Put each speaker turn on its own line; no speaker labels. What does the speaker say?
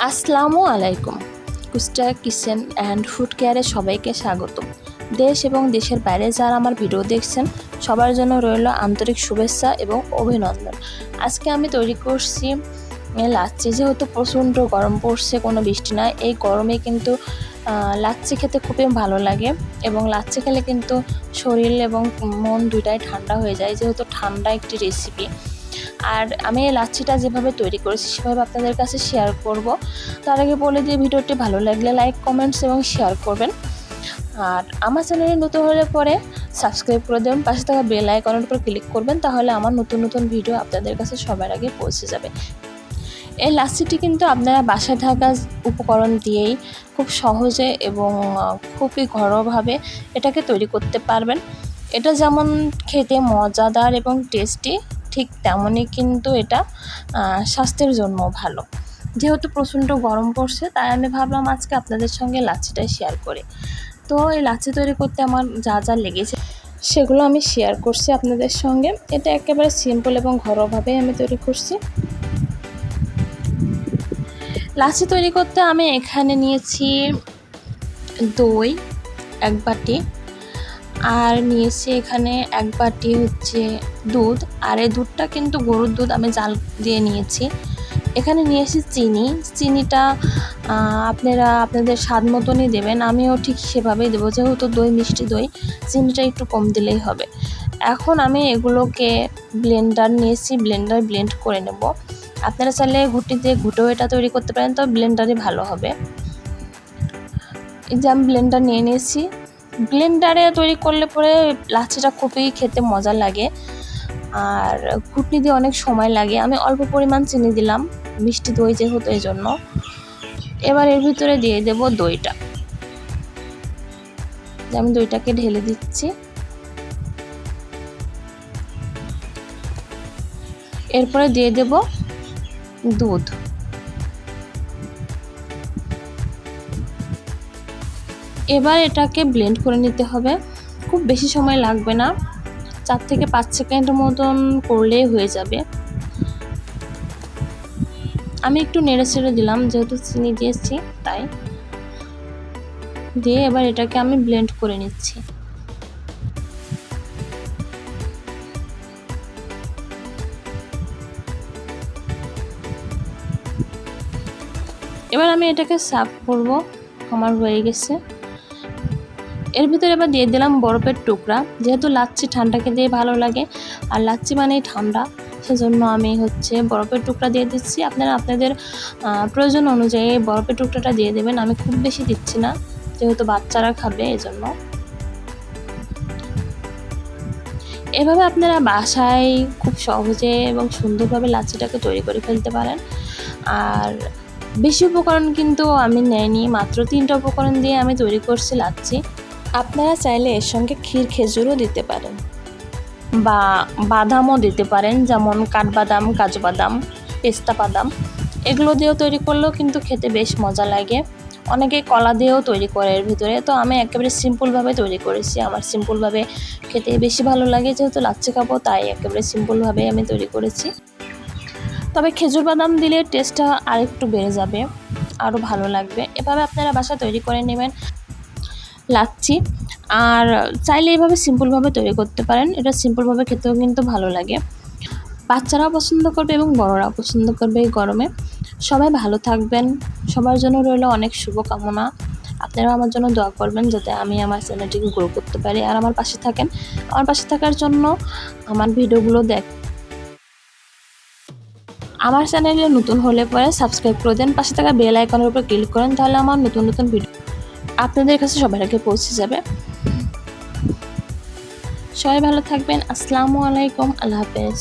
আসসালামু আলাইকুম। কুষ্টা kitchen and food কেয়ারে সবাইকে স্বাগত। দেশ এবং দেশের বাইরে যারা আমার ভিডিও দেখছেন সবার জন্য রইল আন্তরিক শুভেচ্ছা এবং অভিনন্দন। আজকে আমি তৈরি করছি লাচ্ছি। যেহেতু প্রচণ্ড গরম পড়ছে, কোনো বৃষ্টি না, এই গরমে কিন্তু লাচ্ছি খেতে খুবই ভালো লাগে এবং লাচ্ছি খেলে কিন্তু শরীর এবং মন দুটাই ঠান্ডা হয়ে যায়, যেহেতু ঠান্ডা একটি রেসিপি। আর আমি এই লাচ্ছিটা যেভাবে তৈরি করেছি সেভাবে আপনাদের কাছে শেয়ার করব। তার আগে বলে দিয়ে ভিডিওটি ভালো লাগলে লাইক, কমেন্টস এবং শেয়ার করবেন। আর আমার চ্যানেলে নতুন হলে পরে সাবস্ক্রাইব করে দেবেন, পাশে থাকা বেল আইকনের উপর ক্লিক করবেন, তাহলে আমার নতুন নতুন ভিডিও আপনাদের কাছে সবার আগে পৌঁছে যাবে। এই লাচ্ছিটি কিন্তু আপনারা বাসায় থাকা উপকরণ দিয়েই খুব সহজে এবং খুবই ঘরোয়াভাবে এটাকে তৈরি করতে পারবেন। এটা যেমন খেতে মজাদার এবং টেস্টি, ঠিক তেমনই কিন্তু এটা স্বাস্থ্যের জন্য ভালো। যেহেতু প্রচণ্ড গরম পড়ছে, তাই আমি ভাবলাম আজকে আপনাদের সঙ্গে লাচ্ছিটাই শেয়ার করি। তো এই লাচ্ছি তৈরি করতে আমার যা যা লেগেছে সেগুলো আমি শেয়ার করছি আপনাদের সঙ্গে। এটা একেবারে সিম্পল এবং ঘরোয়াভাবে আমি তৈরি করছি। লাচ্ছি তৈরি করতে আমি এখানে নিয়েছি দই 1 বাটি, আর নিয়েছি এখানে 1 বাটি হচ্ছে দুধ, আর এই দুধটা কিন্তু গরুর দুধ আমি জাল দিয়ে নিয়েছি। এখানে নিয়েছি চিনিটা আপনারা আপনাদের স্বাদ মতনই দেবেন, আমিও ঠিক সেভাবেই দেবো, যেহেতু দই মিষ্টি দই, চিনিটা একটু কম দিলেই হবে। এখন আমি এগুলোকে ব্লেন্ডার নিয়েছি, ব্লেন্ড করে নেব। আপনারা চাইলে ঘুটনি দিয়ে ঘুটেও এটা তৈরি করতে পারেন, তো ব্লেন্ডারই ভালো হবে। এই যে আমি ব্লেন্ডার নিয়ে নিয়েছি। ব্লেন্ডারে তৈরি করলে পরে লাচ্ছিটা খুবই খেতে মজা লাগে, আর ঘুটনি দিয়ে অনেক সময় লাগে। আমি অল্প পরিমাণ চিনি দিলাম, মিষ্টি দই যেহেতু, এই জন্য। এবার এর ভিতরে দিয়ে দেব দইটা। আমি দইটাকে ঢেলে দিচ্ছি। এরপরে দিয়ে দেব দুধ। এবার এটাকে ব্লেন্ড করে নিতে হবে, খুব বেশি সময় লাগবে না, 4 থেকে 5 সেকেন্ড মতন করলেই হয়ে যাবে। আমি একটু নেড়ে ছেড়ে দিলাম, যেহেতু চিনি দিয়েছি তাই। দিয়ে এবার এটাকে আমি ব্লেন্ড করে নিচ্ছি। এবার আমি এটাকে সার্ভ করব, আমার হয়ে গেছে। এর ভিতরে এবার দিয়ে দিলাম বরফের টুকরা, যেহেতু লাচ্ছি ঠান্ডা খেতে ভালো লাগে, আর লাচ্ছি মানেই ঠান্ডা, সেজন্য আমি হচ্ছে বরফের টুকরা দিয়ে দিচ্ছি। আপনারা আপনাদের প্রয়োজন অনুযায়ী বরফের টুকরাটা দিয়ে দেবেন, আমি খুব বেশি দিচ্ছি না, যেহেতু বাচ্চারা খাবে এজন্য। এভাবে আপনারা বাসায় খুব সহজে এবং সুন্দরভাবে লাচ্ছিটাকে তৈরি করে ফেলতে পারেন। আর বেশি উপকরণ কিন্তু আমি নেইনি, মাত্র 3টা উপকরণ দিয়ে আমি তৈরি করছি লাচ্ছি। আপনারা চাইলে এর সঙ্গে ক্ষীর খেজুরও দিতে পারেন বা বাদামও দিতে পারেন, যেমন কাঠবাদাম, কাজু বাদাম, পেস্তা বাদাম, এগুলো দিয়েও তৈরি করলেও কিন্তু খেতে বেশ মজা লাগে। অনেকে কলা দিয়েও তৈরি করে এর ভিতরে, তো আমি একেবারে সিম্পলভাবে তৈরি করেছি। আমার সিম্পলভাবে খেতে বেশি ভালো লাগে, যেহেতু লাচ্ছি খাবো তাই একেবারে সিম্পলভাবে আমি তৈরি করেছি। তবে খেজুর বাদাম দিলে টেস্টটা আরেকটু বেড়ে যাবে, আরও ভালো লাগবে। এভাবে আপনারা বাসা তৈরি করে নেবেন লাচ্ছি। আর চাইলে এইভাবে সিম্পলভাবে তৈরি করতে পারেন, এটা সিম্পলভাবে খেতেও কিন্তু ভালো লাগে। বাচ্চারাও পছন্দ করবে এবং বড়রাও পছন্দ করবে এই গরমে। সবাই ভালো থাকবেন, সবার জন্য রইল অনেক শুভকামনা। আপনারাও আমার জন্য দোয়া করবেন যাতে আমি আমার চ্যানেলটিকে গ্রো করতে পারি, আর আমার পাশে থাকেন। আমার পাশে থাকার জন্য আমার ভিডিওগুলো আমার চ্যানেলে নতুন হলে পরে সাবস্ক্রাইব করে দেন, পাশে থাকা বেল আইকনের উপর ক্লিক করেন, তাহলে আমার নতুন নতুন ভিডিও আপনাদের কাছে সবার আগে পৌঁছে যাবে। সবাই ভালো থাকবেন। আসসালামু আলাইকুম, আল্লাহ হাফেজ।